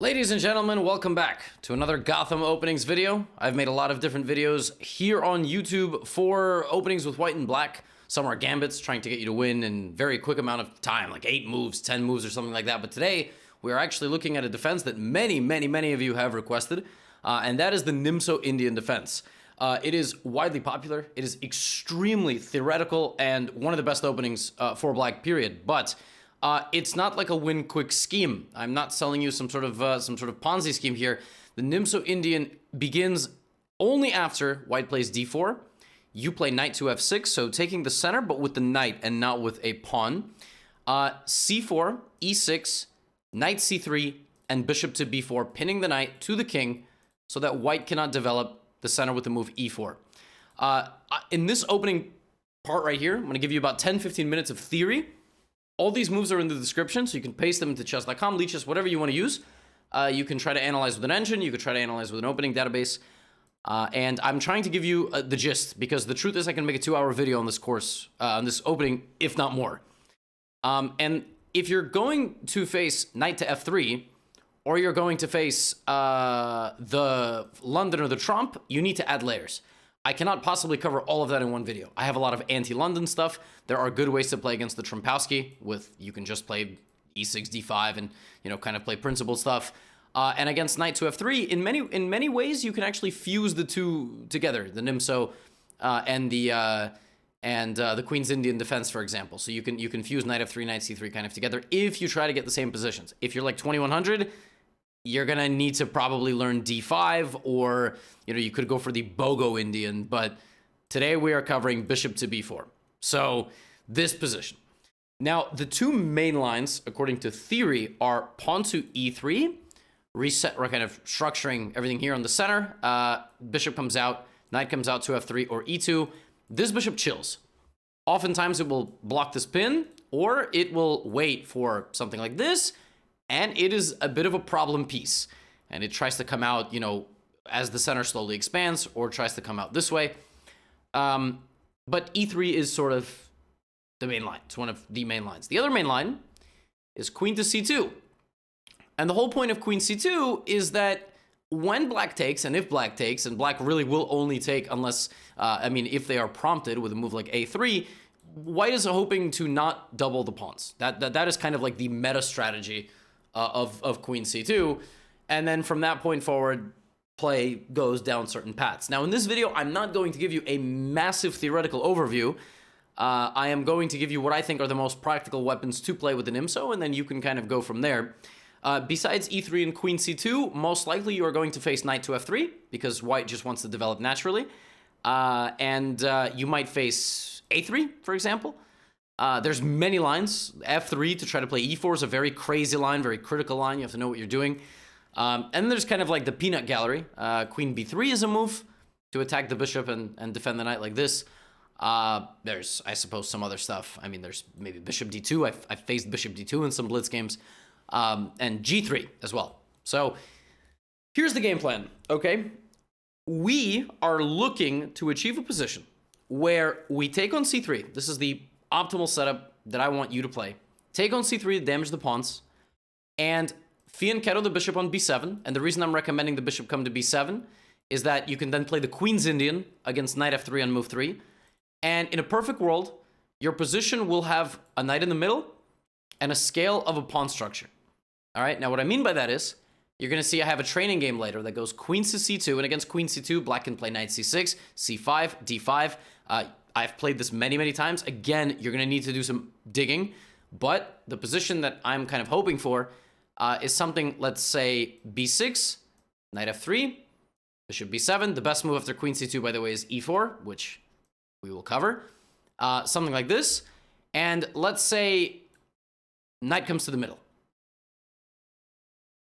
Ladies and gentlemen, welcome back to another Gotham openings video. I've made a lot of different videos here on YouTube for openings with white and black. Some are gambits, trying to get you to win in very quick amount of time, like 8 moves, 10 moves, or something like that. But today, we are actually looking at a defense that many of you have requested, and that is the Nimzo-Indian Defense. It is widely popular, it is extremely theoretical, and one of the best openings for black, period. But it's not like a win quick scheme. I'm not selling you some sort of Ponzi scheme here. The Nimzo-Indian begins only after white plays d4. You play knight to f6, so taking the center, but with the knight and not with a pawn. c4, e6, knight c3, and bishop to b4, pinning the knight to the king so that white cannot develop the center with the move e4. In this opening part right here, I'm going to give you about 10-15 minutes of theory. All these moves are in the description, so you can paste them into chess.com, Leechess, whatever you want to use. You can try to analyze with an engine. You could try to analyze with an opening database. And I'm trying to give you the gist, because the truth is I can make a 2-hour video on this course, on this opening, if not more. And if you're going to face knight to f3, or you're going to face the London or the Trump, you need to add layers. I cannot possibly cover all of that in one video. I have a lot of anti-London stuff. There are good ways to play against the Trumpowski with, you can just play e6, d5 and, you know, kind of play principled stuff. And against knight to f3, in many ways, you can actually fuse the two together, the Nimzo and the Queen's Indian Defense, for example. So you can fuse knight f3, knight c3 kind of together if you try to get the same positions. If you're like 2100, you're gonna need to probably learn d5, or, you know, you could go for the Bogo Indian, but today we are covering bishop to b4. So this position. Now, the two main lines, according to theory, are pawn to e3, reset, or kind of structuring everything here on the center. Bishop comes out, knight comes out to f3 or e2. This bishop chills. Oftentimes it will block this pin, or it will wait for something like this, and it is a bit of a problem piece. And it tries to come out, you know, as the center slowly expands, or tries to come out this way. But e3 is sort of the main line. It's one of the main lines. The other main line is queen to c2. And the whole point of queen c2 is that when black takes, and if black takes, and black really will only take unless, I mean, if they are prompted with a move like a3, white is hoping to not double the pawns. That is kind of like the meta strategy of queen c2. And then from that point forward, play goes down certain paths. Now, in this video, I'm not going to give you a massive theoretical overview. I am going to give you what I think are the most practical weapons to play with the Nimzo, and then you can kind of go from there. Besides e3 and queen c2, most likely you are going to face knight to f3, because white just wants to develop naturally. And you might face a3, for example. There's many lines. f3 to try to play e4 is a very crazy line, very critical line. You have to know what you're doing. And then there's kind of like the peanut gallery. Queen b3 is a move to attack the bishop and defend the knight like this. There's, I suppose, some other stuff. I mean, there's maybe bishop d2. I've faced bishop d2 in some blitz games. And g3 as well. So here's the game plan, okay? We are looking to achieve a position where we take on c3. This is the optimal setup that I want you to play. Take on c3 to damage the pawns, and fianchetto the bishop on b7. And the reason I'm recommending the bishop come to b7 is that you can then play the Queen's Indian against knight f3 on move 3. And in a perfect world, your position will have a knight in the middle and a scale of a pawn structure. All right, now what I mean by that is, you're going to see I have a training game later that goes queen to c2, and against queen c2, black can play knight c6, c5, d5. I've played this many times. Again, you're going to need to do some digging, but the position that I'm kind of hoping for is something, let's say, b6, knight f3, bishop b7. The best move after queen c2, by the way, is e4, which we will cover. Something like this, and let's say knight comes to the middle.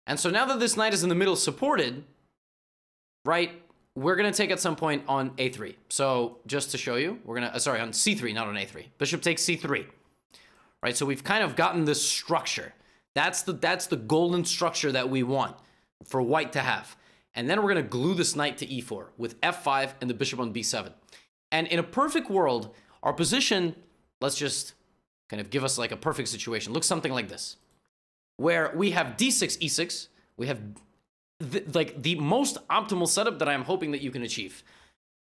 And so now that this knight is in the middle supported, right, we're going to take at some point on a3. So just to show you, we're going to, sorry, on c3, not on a3. Bishop takes c3, right? So we've kind of gotten this structure. That's the golden structure that we want for white to have. And then we're going to glue this knight to e4 with f5 and the bishop on b7. And in a perfect world, our position, let's just kind of give us like a perfect situation. Looks something like this, where we have d6, e6, We have like the most optimal setup that I'm hoping that you can achieve.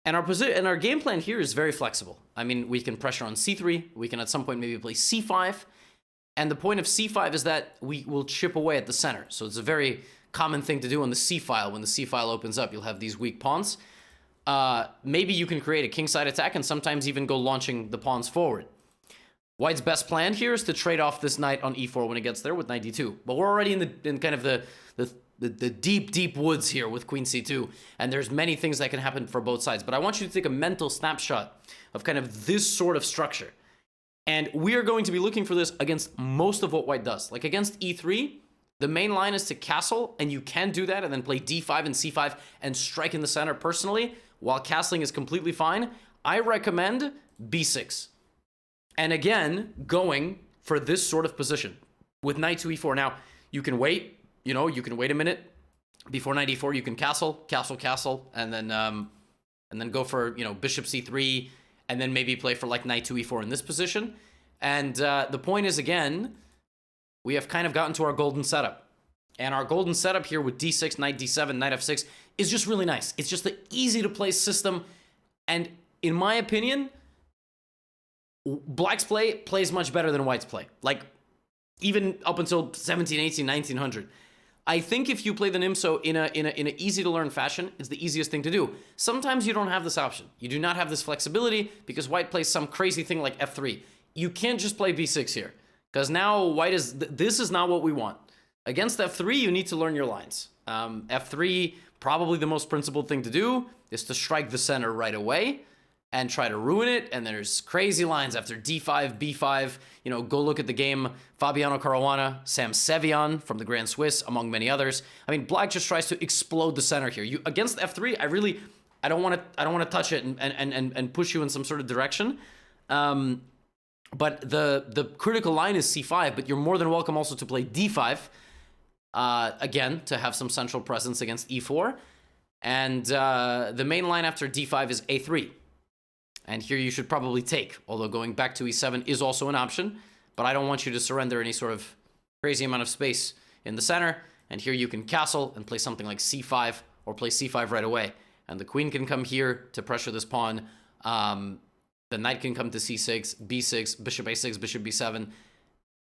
And our game plan here is very flexible. I mean, we can pressure on c3. We can at some point maybe play c5. And the point of c5 is that we will chip away at the center. So it's a very common thing to do on the c file. When the c file opens up, you'll have these weak pawns. Maybe you can create a kingside attack and sometimes even go launching the pawns forward. White's best plan here is to trade off this knight on e4 when it gets there with knight d2. But we're already in kind of the deep woods here with queen c2, and there's many things that can happen for both sides. But I want you to take a mental snapshot of kind of this sort of structure. And we are going to be looking for this against most of what white does. Like against e3, the main line is to castle, and you can do that and then play d5 and c5 and strike in the center. Personally, while castling is completely fine, I recommend b6. And again, going for this sort of position with knight to e4. Now, you can wait, you can wait a minute before knight e4. You can castle, and then go for, bishop c3, and then maybe play for like knight to e4 in this position. And the point is, again, we have kind of gotten to our golden setup. And our golden setup here with d6, knight d7, knight f6 is just really nice. It's just the easy to play system. And in my opinion, black's play plays much better than white's play. Like, even up until 17, 18, 1900. I think if you play the Nimzo in a easy to learn fashion, it's the easiest thing to do. Sometimes you don't have this option. You do not have this flexibility because white plays some crazy thing like f3. You can't just play b6 here because now white this is not what we want. Against f3, you need to learn your lines. F3, probably the most principled thing to do is to strike the center right away and try to ruin it. And there's crazy lines after d5, b5. Go look at the game Fabiano Caruana, Sam Sevian from the Grand Swiss, among many others. I mean, black just tries to explode the center here. Against f3, I don't want to touch it and push you in some sort of direction. But the critical line is c5, but you're more than welcome also to play d5. Again, to have some central presence against e4. And the main line after d5 is a3. And here you should probably take, although going back to e7 is also an option. But I don't want you to surrender any sort of crazy amount of space in the center. And here you can castle and play something like c5 or play c5 right away. And the queen can come here to pressure this pawn. The knight can come to c6, b6, bishop a6, bishop b7.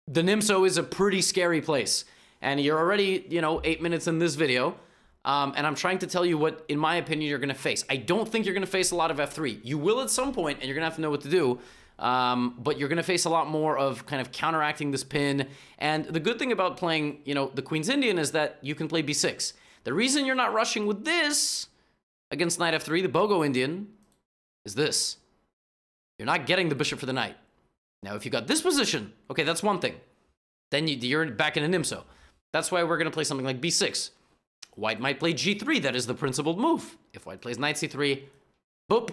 The Nimzo is a pretty scary place. And you're already, 8 minutes in this video. And I'm trying to tell you what, in my opinion, you're going to face. I don't think you're going to face a lot of f3. You will at some point, and you're going to have to know what to do. But you're going to face a lot more of kind of counteracting this pin. And the good thing about playing, the Queen's Indian is that you can play b6. The reason you're not rushing with this against knight f3, the Bogo Indian, is this. You're not getting the bishop for the knight. Now, if you got this position, okay, that's one thing. Then you're back in a Nimzo. That's why we're going to play something like b6. White might play g3. That is the principled move. If white plays knight c3, boop.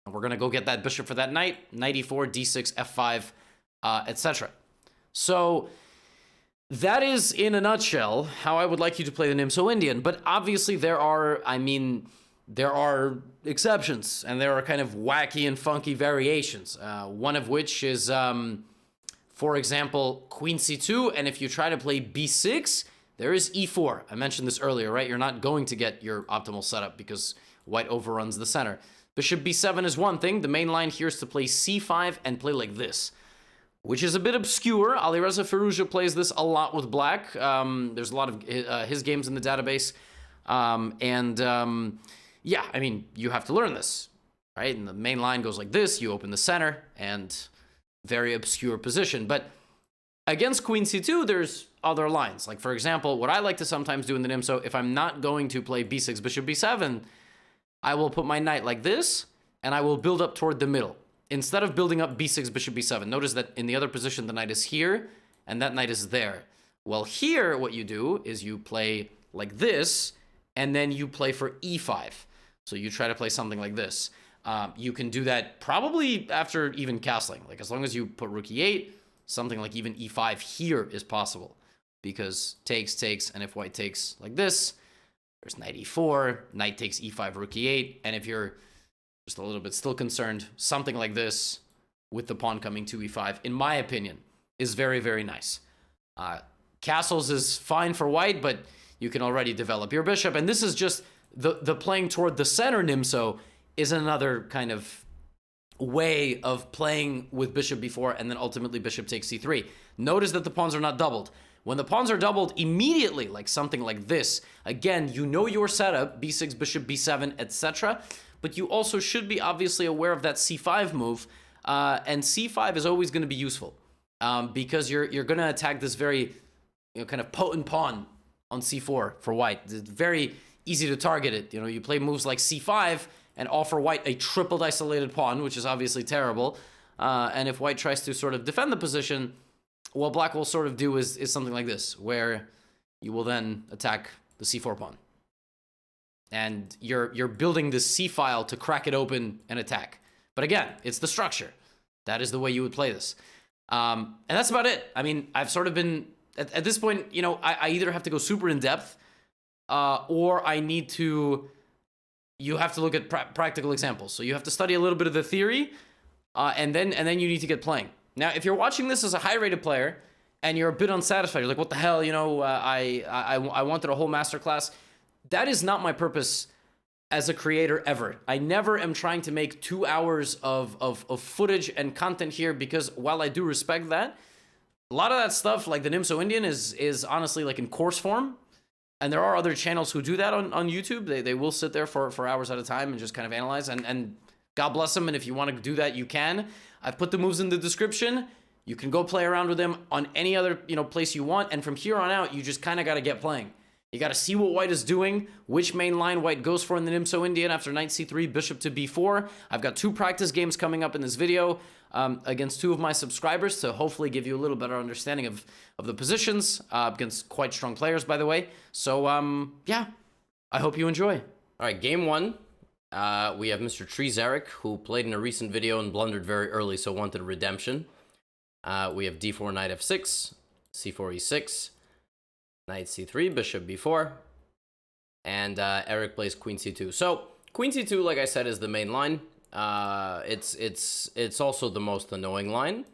And we're going to go get that bishop for that knight. Knight e4, d6, f5, etc. So that is, in a nutshell, how I would like you to play the Nimzo-Indian. But obviously there are exceptions. And there are kind of wacky and funky variations. One of which is, for example, queen c2. And if you try to play b6... there is e4. I mentioned this earlier, right? You're not going to get your optimal setup because white overruns the center. Bishop b7 is one thing. The main line here is to play c5 and play like this, which is a bit obscure. Alireza Firouzja plays this a lot with black. There's a lot of his games in the database. Yeah, I mean, you have to learn this, right? And the main line goes like this. You open the center, and very obscure position. But against queen c2, there's other lines. Like, for example, what I like to sometimes do in the Nimzo, if I'm not going to play b6, bishop b7, I will put my knight like this, and I will build up toward the middle. Instead of building up b6, bishop b7, notice that in the other position, the knight is here, and that knight is there. Well, here, what you do is you play like this, and then you play for e5. So you try to play something like this. You can do that probably after even castling. Like, as long as you put rook e8, something like even e5 here is possible. Because takes, and if white takes like this, there's knight e4, knight takes e5, rook e8, and if you're just a little bit still concerned, something like this with the pawn coming to e5, in my opinion, is very, very nice. Castles is fine for white, but you can already develop your bishop. And this is just the playing toward the center Nimzo is another kind of way of playing with bishop b4 and then ultimately bishop takes c3. Notice that the pawns are not doubled. When the pawns are doubled immediately, like something like this, again, you know your setup, b6, bishop b7, etc. But you also should be obviously aware of that c5 move. And c5 is always going to be useful because you're going to attack this very kind of potent pawn on c4 for white. It's very easy to target it. You play moves like c5 and offer white a tripled isolated pawn, which is obviously terrible. And if white tries to sort of defend the position, what black will sort of do is something like this, where you will then attack the c4 pawn. And you're building this c file to crack it open and attack. But again, it's the structure. That is the way you would play this. And that's about it. I mean, I've sort of been, at this point, I either have to go super in depth or I need to, you have to look at practical examples. So you have to study a little bit of the theory and then you need to get playing. Now, if you're watching this as a high-rated player and you're a bit unsatisfied, you're like, what the hell, I wanted a whole masterclass. That is not my purpose as a creator ever. I never am trying to make 2 hours of footage and content here because while I do respect that, a lot of that stuff, like the Nimzo-Indian, is honestly like in course form. And there are other channels who do that on YouTube. They will sit there for hours at a time and just kind of analyze. And God bless them. And if you want to do that, you can. I've put the moves in the description. You can go play around with them on any other place you want. And from here on out, you just kind of got to get playing. You got to see what white is doing, which main line white goes for in the Nimzo-Indian after knight c3, bishop to b4. I've got 2 practice games coming up in this video against 2 of my subscribers to hopefully give you a little better understanding of the positions against quite strong players, by the way. So, yeah, I hope you enjoy. All right, game 1. We have Mr. Trezarek, who played in a recent video and blundered very early, so wanted redemption. We have d4, knight f6, c4, e6, knight c3, bishop b4, and Eric plays queen c2. So queen c2, like I said, is the main line. It's also the most annoying line.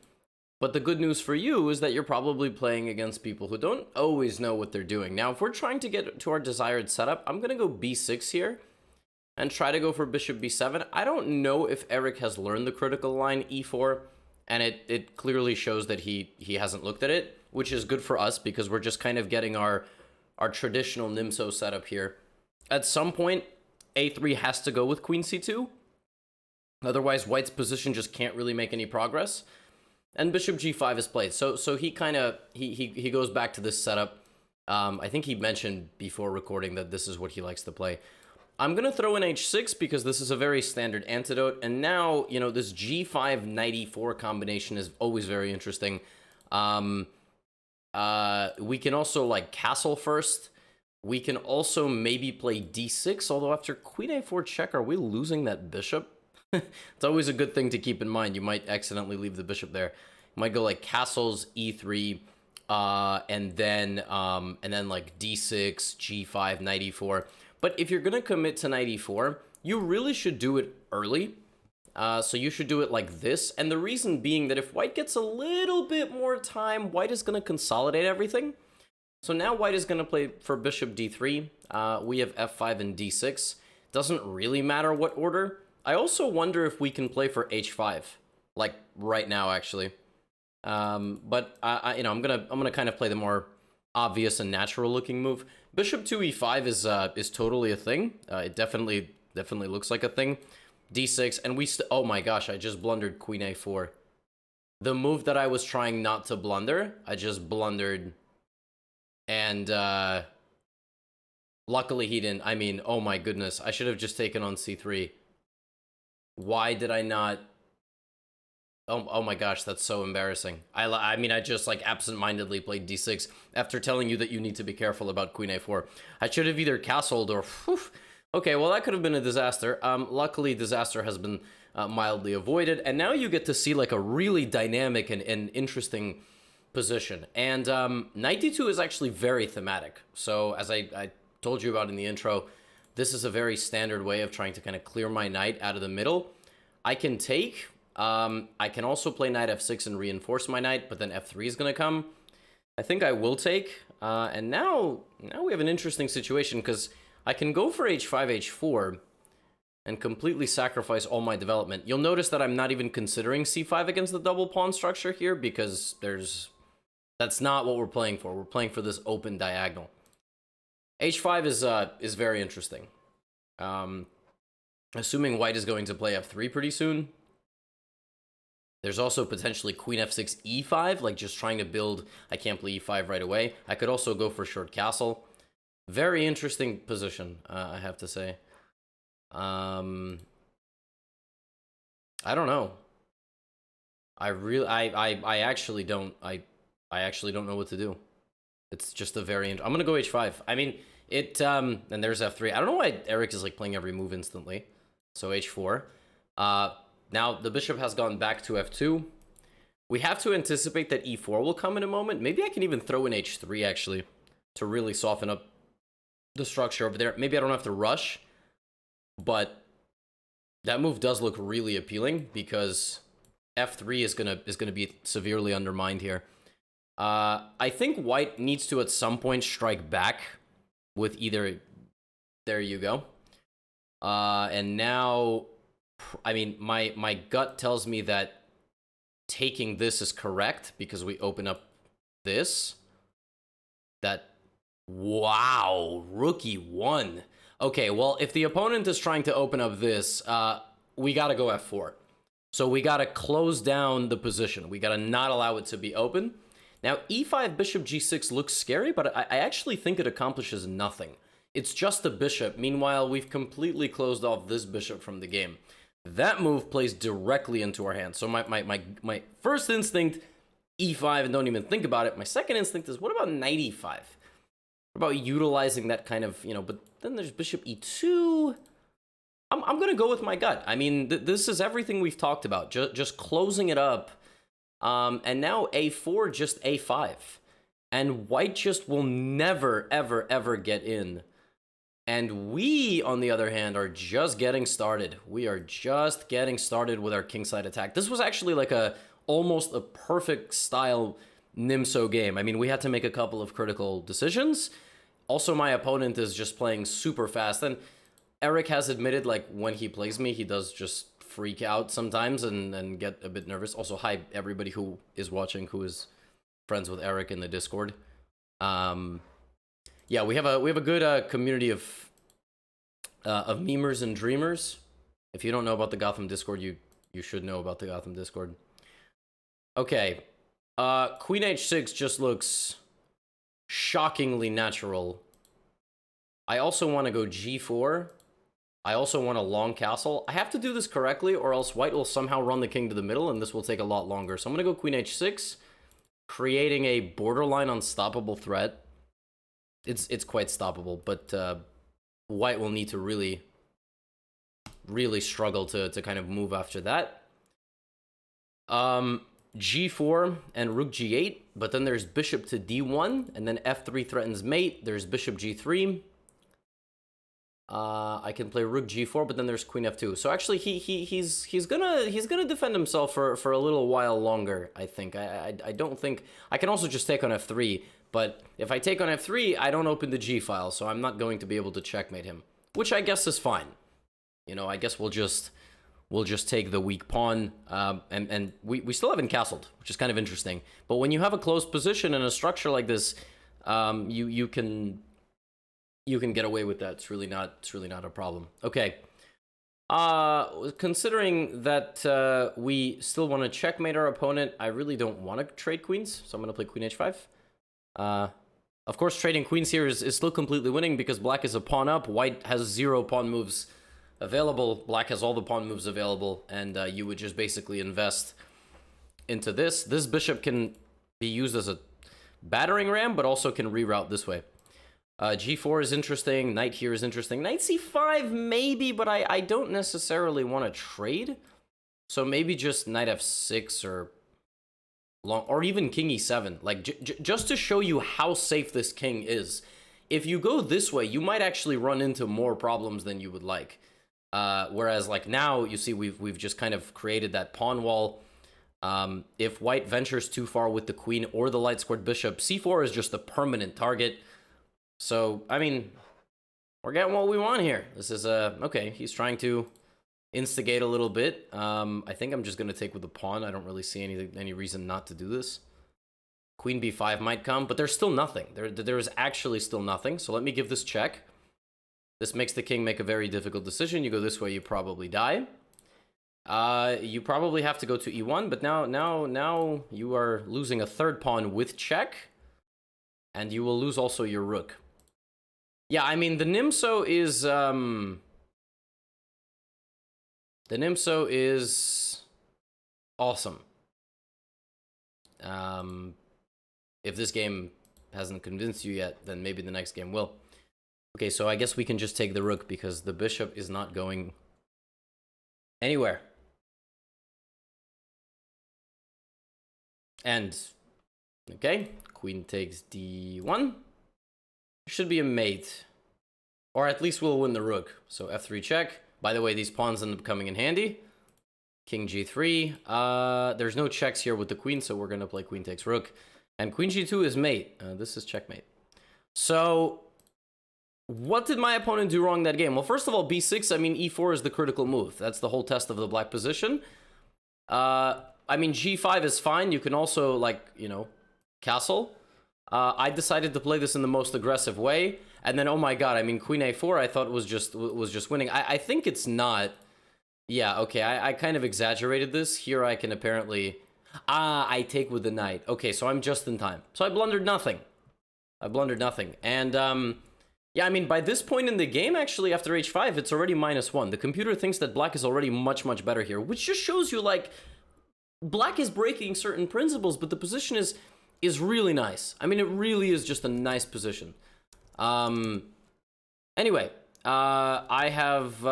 But the good news for you is that you're probably playing against people who don't always know what they're doing. Now, if we're trying to get to our desired setup, I'm going to go b6 here and try to go for bishop b7. I don't know if Eric has learned the critical line e4, and it clearly shows that he hasn't looked at it, which is good for us because we're just kind of getting our traditional Nimzo setup here. At some point, a3 has to go with queen c2. Otherwise, white's position just can't really make any progress. And bishop g5 is played. So he kind of, he goes back to this setup. I think he mentioned before recording that this is what he likes to play. I'm going to throw in h6 because this is a very standard antidote. And now, this g5 knight e4 combination is always very interesting. We can also like castle first. We can also maybe play d6, although after queen a4 check, are we losing that bishop? It's always a good thing to keep in mind. You might accidentally leave the bishop there. You might go like castles, e3, and then like d6, g5, knight e4. But if you're going to commit to knight e4, you really should do it early. So you should do it like this. And the reason being that if white gets a little bit more time, white is going to consolidate everything. So now white is going to play for bishop d3. We have f5 and d6. Doesn't really matter what order. I also wonder if we can play for h5, like right now, actually. But I'm gonna kind of play the more obvious and natural looking move. Bishop to e5 is totally a thing. It definitely looks like a thing. d6, and oh my gosh, I just blundered queen a4. The move that I was trying not to blunder, I just blundered, and luckily he didn't. I mean, oh my goodness, I should have just taken on c3. Why did I not? Oh my gosh, that's so embarrassing. I mean, I just like absent-mindedly played d6 after telling you that you need to be careful about queen a4. I should have either castled or... Whew. Okay, well, that could have been a disaster. Luckily, disaster has been mildly avoided. And now you get to see like a really dynamic and interesting position. And knight d2 is actually very thematic. So as I told you about in the intro, this is a very standard way of trying to kind of clear my knight out of the middle. I can take, I can also play knight f6 and reinforce my knight, but then f3 is going to come. I think I will take. And now we have an interesting situation, because I can go for h5, h4, and completely sacrifice all my development. You'll notice that I'm not even considering c5 against the double pawn structure here, because that's not what we're playing for. We're playing for this open diagonal. h5 is very interesting. Assuming white is going to play f3 pretty soon. There's also potentially queen f6, e5, like just trying to build. I can't play e5 right away. I could also go for short castle. Very interesting position, I have to say. I don't know. I actually don't know what to do. It's just a very I'm gonna go h5. I mean, and there's f3. I don't know why Eric is like playing every move instantly. So h4. Now the bishop has gone back to f2. We have to anticipate that e4 will come in a moment. Maybe I can even throw in h3 actually to really soften up the structure over there. Maybe I don't have to rush, but that move does look really appealing because f3 is gonna be severely undermined here. I think white needs to at some point strike back with either. There you go. And now, I mean, my gut tells me that taking this is correct because we open up this. Wow, rookie 1. Okay, well, if the opponent is trying to open up this, we gotta go f4. So we gotta close down the position. We gotta not allow it to be open. Now, e5 bishop g6 looks scary, but I actually think it accomplishes nothing. It's just a bishop. Meanwhile, we've completely closed off this bishop from the game. That move plays directly into our hands. So my first instinct, e5, and don't even think about it. My second instinct is, what about knight e5? What about utilizing that kind of, but then there's bishop e2. I'm going to go with my gut. I mean, this is everything we've talked about. Just closing it up. And now a4, just a5. And white just will never, ever, ever get in. And we, on the other hand, are just getting started. We are just getting started with our kingside attack. This was actually like almost a perfect style Nimzo game. I mean, we had to make a couple of critical decisions. Also, my opponent is just playing super fast. And Eric has admitted, like, when he plays me, he does just freak out sometimes and get a bit nervous. Also, hi, everybody who is watching, who is friends with Eric in the Discord. Yeah, we have a good community of memers and dreamers. If you don't know about the Gotham Discord, you should know about the Gotham Discord. Okay, queen h6 just looks shockingly natural. I also want to go g4. I also want a long castle. I have to do this correctly, or else white will somehow run the king to the middle, and this will take a lot longer. So I'm going to go queen h6, creating a borderline unstoppable threat. It's quite stoppable, but white will need to really struggle to kind of move after that. G4 and rook g8, but then there's bishop to d1, and then f3 threatens mate. There's bishop g3. I can play rook g4, but then there's queen f2. So actually, he's gonna defend himself for a little while longer. I think. I don't think I can also just take on f3. But if I take on f3, I don't open the g file, so I'm not going to be able to checkmate him, which I guess is fine. I guess we'll just take the weak pawn, and we still haven't castled, which is kind of interesting. But when you have a closed position in a structure like this, you can get away with that. It's really not a problem. Okay. Considering that we still want to checkmate our opponent, I really don't want to trade queens, so I'm going to play queen h5. Of course, trading queens here is still completely winning because black is a pawn up. White has 0 pawn moves available. Black has all the pawn moves available, and you would just basically invest into this. This bishop can be used as a battering ram, but also can reroute this way. G4 is interesting. Knight here is interesting. Knight c5 maybe, but I don't necessarily want to trade. So maybe just knight f6 or even king e7, like just to show you how safe this king is. If you go this way, you might actually run into more problems than you would like. Whereas like now, you see we've just kind of created that pawn wall. If white ventures too far with the queen or the light squared bishop, c4 is just a permanent target. So, I mean, we're getting what we want here. This is, okay, he's trying to instigate a little bit. I think I'm just going to take with the pawn. I don't really see any reason not to do this. Queen b5 might come, but there's still nothing. There is actually still nothing. So let me give this check. This makes the king make a very difficult decision. You go this way, you probably die. You probably have to go to e1, but now you are losing a third pawn with check, and you will lose also your rook. Yeah, I mean, the Nimzo is awesome. If this game hasn't convinced you yet, then maybe the next game will. Okay, so I guess we can just take the rook because the bishop is not going anywhere. And, okay, queen takes d1. Should be a mate. Or at least we'll win the rook. So f3 check. By the way, these pawns end up coming in handy. King g3. There's no checks here with the queen, so we're going to play queen takes rook. And queen g2 is mate. This is checkmate. So, what did my opponent do wrong that game? Well, first of all, b6, I mean, e4 is the critical move. That's the whole test of the black position. I mean, g5 is fine. You can also, like, you know, castle. I decided to play this in the most aggressive way. And then, oh my god, I mean, queen a4 I thought was just winning. I think it's not. Yeah, okay, I kind of exaggerated this. Here I can apparently... I take with the knight. Okay, so I'm just in time. So I blundered nothing. And, yeah, I mean, by this point in the game, actually, after h5, it's already -1. The computer thinks that black is already much, much better here, which just shows you, like, black is breaking certain principles, but the position is really nice. I mean, it really is just a nice position. Anyway, I have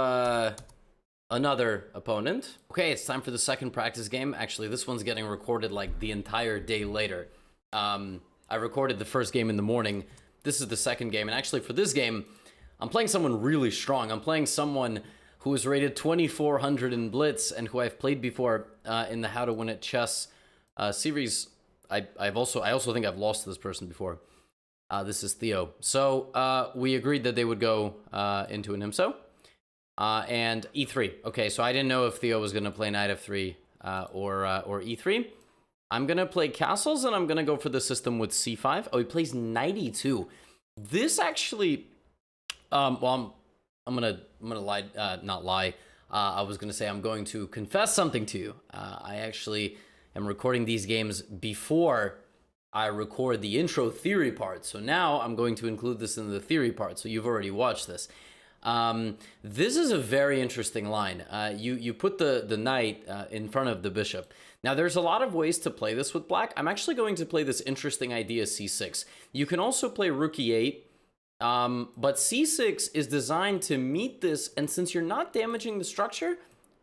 another opponent. Okay, it's time for the second practice game. Actually, this one's getting recorded like the entire day later. I recorded the first game in the morning. This is the second game, and actually for this game, I'm playing someone really strong. I'm playing someone who is rated 2400 in Blitz and who I've played before in the How to Win at Chess series. I also think I've lost to this person before. This is Theo. So we agreed that they would go into an Nimzo and e3. Okay, so I didn't know if Theo was going to play knight f3 or e3. I'm going to play castles, and I'm going to go for the system with c5. Oh, he plays knight e2. This actually, well, I'm gonna lie, not lie. I was gonna say I'm going to confess something to you. I actually am recording these games before I record the intro theory part. So now I'm going to include this in the theory part. So you've already watched this. This is a very interesting line. You put the knight in front of the bishop. Now, there's a lot of ways to play this with black. I'm actually going to play this interesting idea c6. You can also play rook e8, but c6 is designed to meet this, and since you're not damaging the structure,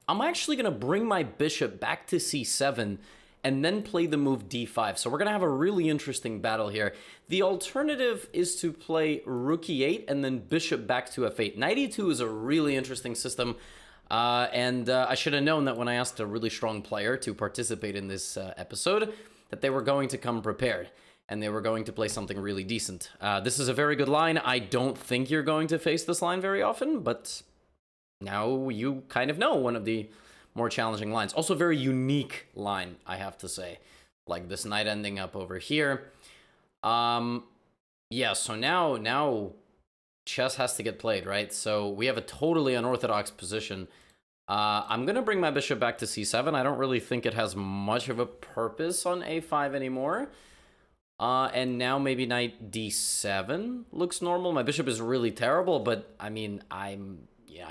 I'm actually going to bring my bishop back to c7 and then play the move d5. So we're going to have a really interesting battle here. The alternative is to play rook e8 and then bishop back to f8. Knight e2 is a really interesting system. I should have known that when I asked a really strong player to participate in this episode, that they were going to come prepared, and they were going to play something really decent. This is a very good line. I don't think you're going to face this line very often, but now you kind of know one of the more challenging lines. Also very unique line, I have to say. Like this knight ending up over here. Yeah, so now chess has to get played, right? So we have a totally unorthodox position. I'm going to bring my bishop back to c7. I don't really think it has much of a purpose on a5 anymore. And now maybe knight d7 looks normal. My bishop is really terrible, but I mean, I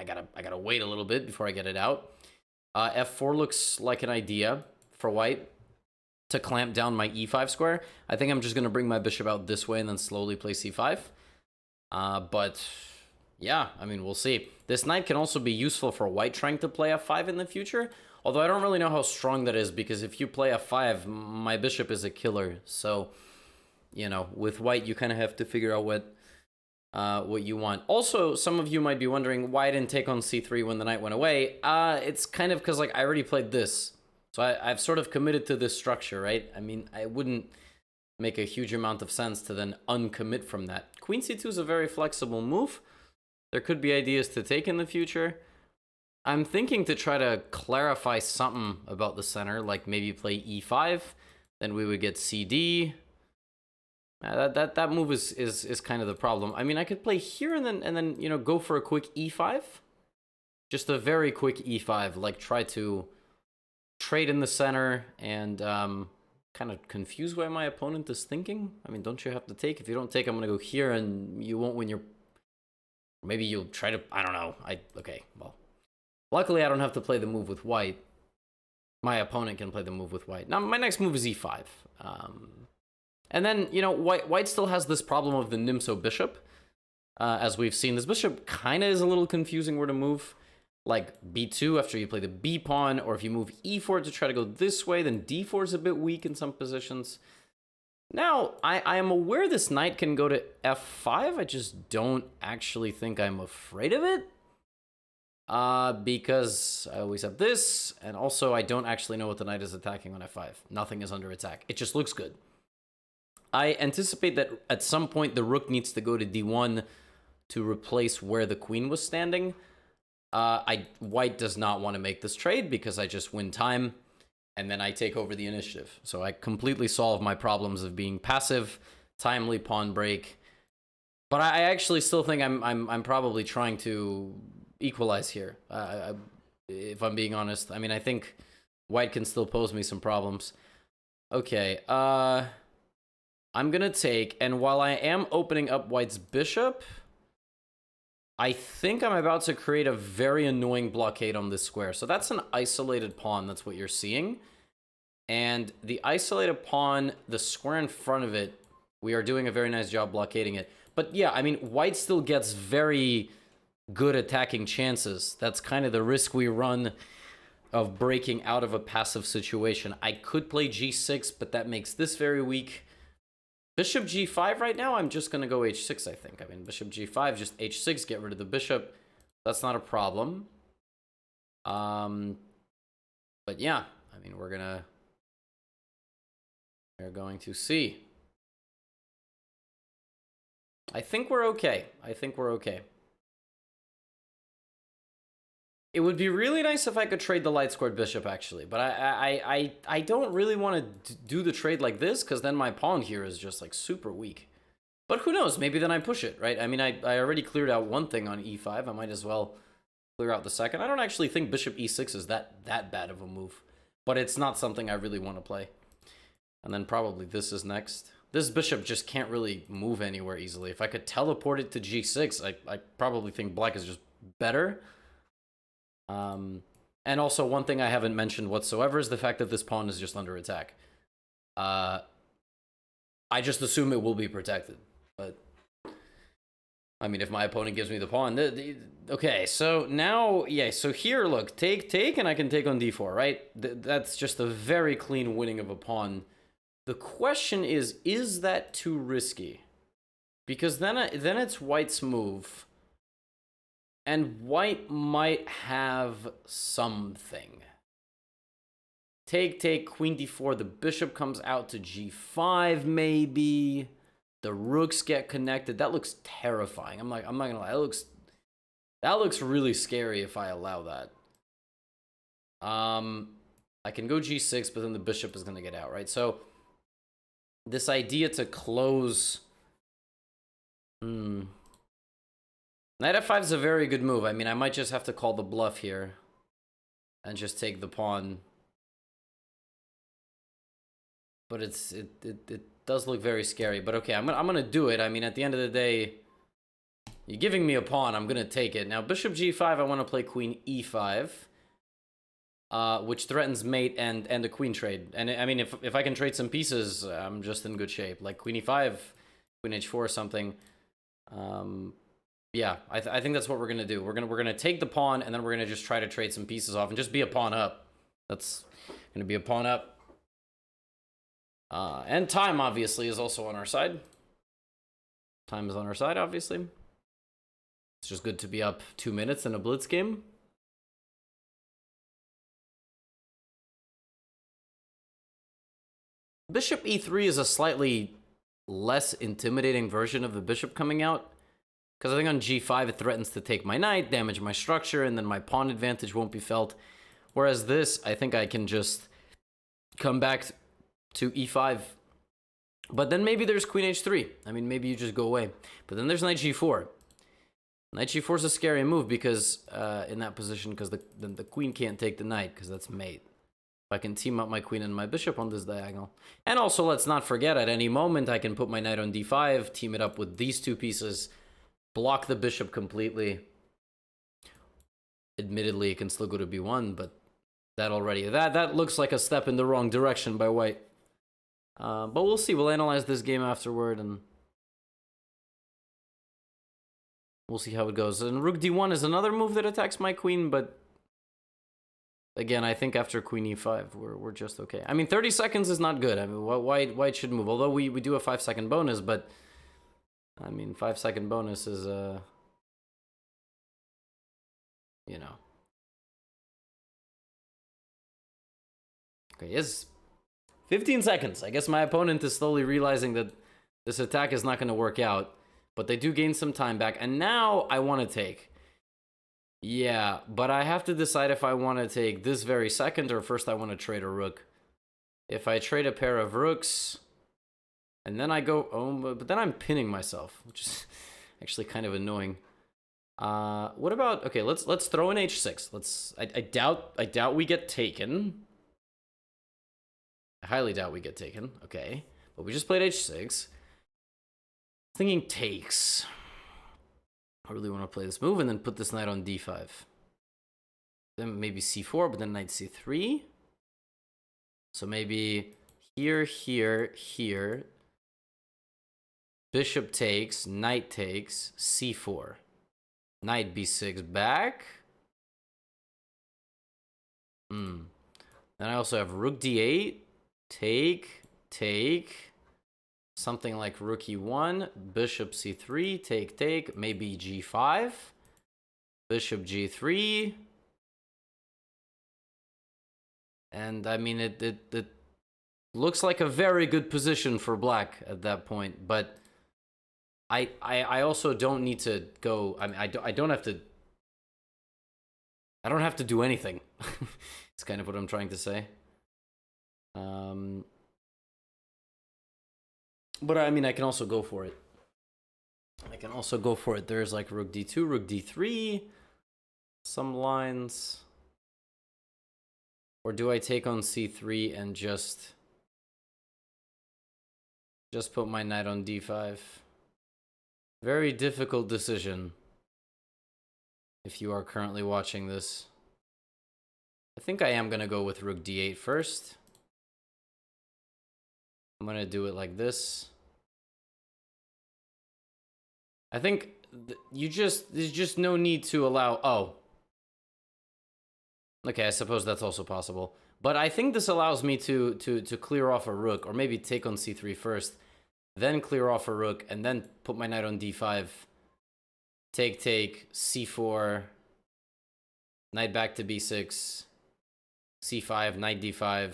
gotta wait a little bit before I get it out. f4 looks like an idea for white to clamp down my e5 square. I think I'm just going to bring my bishop out this way and then slowly play c5. But yeah, I mean, we'll see. This knight can also be useful for white trying to play f5 in the future. Although I don't really know how strong that is, because if you play f5, my bishop is a killer. So, you know, with white, you kind of have to figure out what you want. Also, some of you might be wondering why I didn't take on c3 when the knight went away. It's kind of because, like, I already played this. So I've sort of committed to this structure, right? I mean, I wouldn't make a huge amount of sense to then uncommit from that. Queen c2 is a very flexible move. There could be ideas to take in the future. I'm thinking to try to clarify something about the center, like maybe play e5, then we would get cd. That move is kind of the problem. I mean, I could play here and then you know, go for a quick e5. Just a very quick e5, like try to trade in the center and kind of confuse where my opponent is thinking. I mean, don't you have to take? If you don't take, I'm gonna go here and you won't win your... Maybe you'll try to... I don't know. Okay, well. Luckily, I don't have to play the move with white. My opponent can play the move with white. Now, my next move is e5. And then, you know, white still has this problem of the Nimzo bishop. As we've seen, this bishop kind of is a little confusing where to move. Like b2 after you play the b pawn, or if you move e4 to try to go this way, then d4 is a bit weak in some positions. Now, I am aware this knight can go to f5. I just don't actually think I'm afraid of it. Because I always have this, and also I don't actually know what the knight is attacking on f5. Nothing is under attack. It just looks good. I anticipate that at some point the rook needs to go to d1 to replace where the queen was standing. White does not want to make this trade because I just win time, and then I take over the initiative. So I completely solve my problems of being passive, timely pawn break. But I actually still think I'm probably trying to equalize here. If I'm being honest, I mean, I think white can still pose me some problems. Okay, I'm gonna take, and while I am opening up white's bishop, I think I'm about to create a very annoying blockade on this square. So that's an isolated pawn. That's what you're seeing. And the isolated pawn, the square in front of it, we are doing a very nice job blockading it. But yeah, I mean, white still gets very good attacking chances. That's kind of the risk we run of breaking out of a passive situation. I could play g6, but that makes this very weak. Bishop g5 right now, I'm just going to go h6, I think. I mean, bishop g5, just h6, get rid of the bishop. That's not a problem. But yeah, I mean, we're going to see. I think we're okay. I think we're okay. It would be really nice if I could trade the light squared bishop, actually. But I don't really want to do the trade like this, because then my pawn here is just, like, super weak. But who knows? Maybe then I push it, right? I mean, I already cleared out one thing on e5. I might as well clear out the second. I don't actually think bishop e6 is that bad of a move. But it's not something I really want to play. And then probably this is next. This bishop just can't really move anywhere easily. If I could teleport it to g6, I probably think black is just better. And also one thing I haven't mentioned whatsoever is the fact that this pawn is just under attack. I just assume it will be protected, but I mean, if my opponent gives me the pawn, okay, so now, yeah, so here, look, take, and I can take on d4, right? That's just a very clean winning of a pawn. The question is that too risky? Because then it's white's move. And white might have something. Take, queen d4. The bishop comes out to g5, maybe. The rooks get connected. That looks terrifying. I'm not gonna lie. That looks really scary if I allow that. I can go g6, but then the bishop is gonna get out, right? So this idea to close. Knight f5 is a very good move. I mean, I might just have to call the bluff here and just take the pawn. But it does look very scary. But okay, I'm gonna do it. I mean, at the end of the day, you're giving me a pawn. I'm gonna take it. Now, bishop g5. I want to play queen e5, which threatens mate and a queen trade. And I mean, if I can trade some pieces, I'm just in good shape. Like queen e5, queen h4, or something. Yeah, I think that's what we're gonna do. We're gonna take the pawn, and then we're gonna just try to trade some pieces off and just be a pawn up. That's gonna be a pawn up. And time obviously is also on our side. Time is on our side, obviously. It's just good to be up 2 minutes in a blitz game. Bishop e3 is a slightly less intimidating version of the bishop coming out. Because I think on g5 it threatens to take my knight, damage my structure, and then my pawn advantage won't be felt. Whereas this, I think I can just come back to e5. But then maybe there's queen h3. I mean, maybe you just go away. But then there's knight g4. Knight g4 is a scary move because in that position, because the queen can't take the knight, because that's mate. I can team up my queen and my bishop on this diagonal. And also, let's not forget, at any moment, I can put my knight on d5, team it up with these two pieces, block the bishop completely. Admittedly, it can still go to b1, but that looks like a step in the wrong direction by white. But we'll see. We'll analyze this game afterward, and we'll see how it goes. And rook d1 is another move that attacks my queen, but again, I think after queen e5, we're just okay. I mean, 30 seconds is not good. I mean, white should move. Although we do a 5-second bonus, but I mean, 5-second bonus is you know. Okay, yes. 15 seconds. I guess my opponent is slowly realizing that this attack is not going to work out, but they do gain some time back. And now I want to take. Yeah, but I have to decide if I want to take this very second or first I want to trade a rook. If I trade a pair of rooks and then I go, oh, but then I'm pinning myself, which is actually kind of annoying. What about, okay, let's throw in h6. I doubt we get taken. I highly doubt we get taken. Okay. But we just played h6. Thinking takes. I really want to play this move and then put this knight on d5. Then maybe c4, but then knight c3. So maybe here, here, here. Bishop takes, knight takes, c4. Knight b6 back. Then I also have rook d8. Take, something like rook e1, bishop c3, take, maybe g5, bishop g3, and I mean it looks like a very good position for black at that point, but I also don't need to go. I mean, I don't have to do anything. It's kind of what I'm trying to say. But I mean, I can also go for it. There's like rook d2, rook d3, some lines. Or do I take on c3 and just put my knight on d5? Very difficult decision if you are currently watching this. I think I am going to go with rook d8 first. I'm going to do it like this. I think there's just no need to allow, oh. Okay, I suppose that's also possible. But I think this allows me to clear off a rook, or maybe take on c3 first, then clear off a rook, and then put my knight on d5. Take, c4, knight back to b6, c5, knight d5.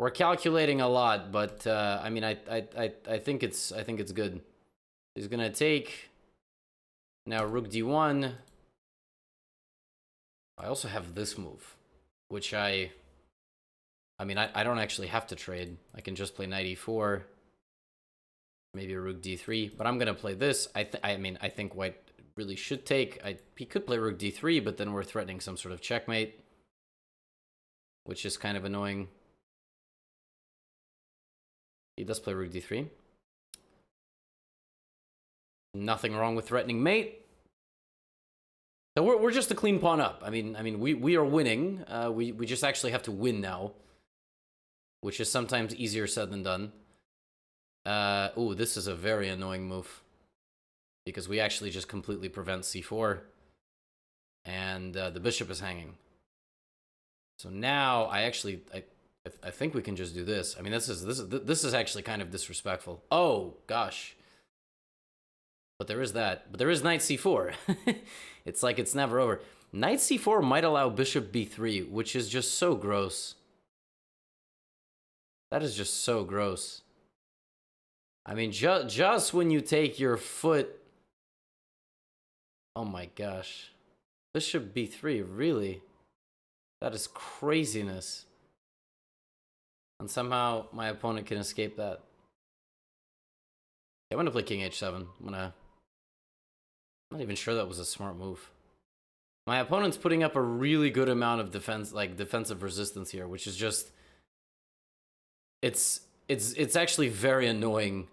We're calculating a lot, but I mean, I think it's good. He's gonna take now rook d1. I also have this move, which I mean, I don't actually have to trade. I can just play knight e4, maybe a rook d3. But I'm gonna play this. I mean, I think white really should take. He could play rook d3, but then we're threatening some sort of checkmate, which is kind of annoying. He does play rook d3. Nothing wrong with threatening mate. So we're just a clean pawn up. I mean we are winning. We just actually have to win now, which is sometimes easier said than done. Ooh, this is a very annoying move because we actually just completely prevent c4, and the bishop is hanging. So now I think we can just do this. I mean, this is actually kind of disrespectful. Oh gosh. But there is that. But there is knight c4. It's like it's never over. Knight c4 might allow bishop b3, which is just so gross. That is just so gross. I mean, just when you take your foot... Oh my gosh. Bishop b3, really? That is craziness. And somehow my opponent can escape that. I'm gonna play king h7. I'm not even sure that was a smart move. My opponent's putting up a really good amount of defensive resistance here, which is just... It's actually very annoying.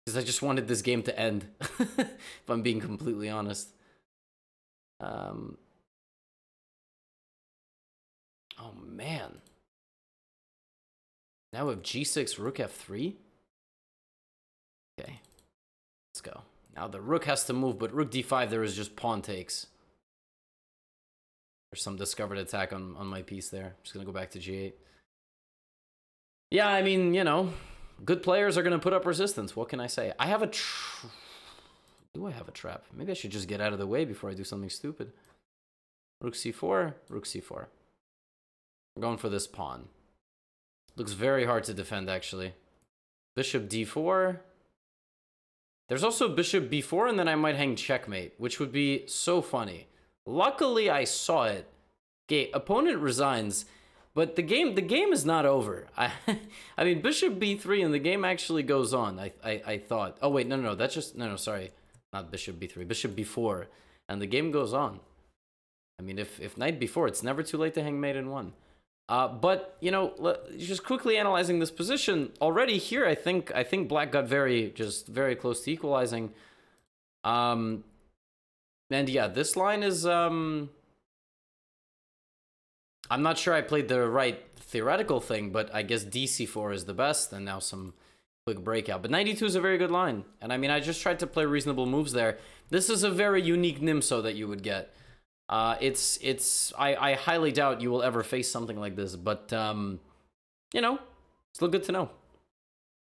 Because I just wanted this game to end. If I'm being completely honest. Oh man. Now we have g6, rook f3. Okay. Let's go. Now the rook has to move, but rook d5 there is just pawn takes. There's some discovered attack on my piece there. I'm just gonna go back to g8. Yeah, I mean, you know, good players are gonna put up resistance. What can I say? I have a do I have a trap? Maybe I should just get out of the way before I do something stupid. Rook c4, rook c4. We're going for this pawn. Looks very hard to defend, actually. Bishop d4. There's also bishop b4, and then I might hang checkmate, which would be so funny. Luckily, I saw it. Okay, opponent resigns, but the game is not over. I mean, bishop b3, and the game actually goes on. I thought. Oh wait, no, that's just no, sorry, not bishop b3, bishop b4, and the game goes on. I mean, if knight b4, it's never too late to hang mate in one. But you know, just quickly analyzing this position already here, I think black got very close to equalizing. And yeah, this line is I'm not sure I played the right theoretical thing, but I guess dc4 is the best, and now some quick breakout. But 92 is a very good line, and I mean, I just tried to play reasonable moves there. This is a very unique Nimzo that you would get. I highly doubt you will ever face something like this, but, you know, still good to know.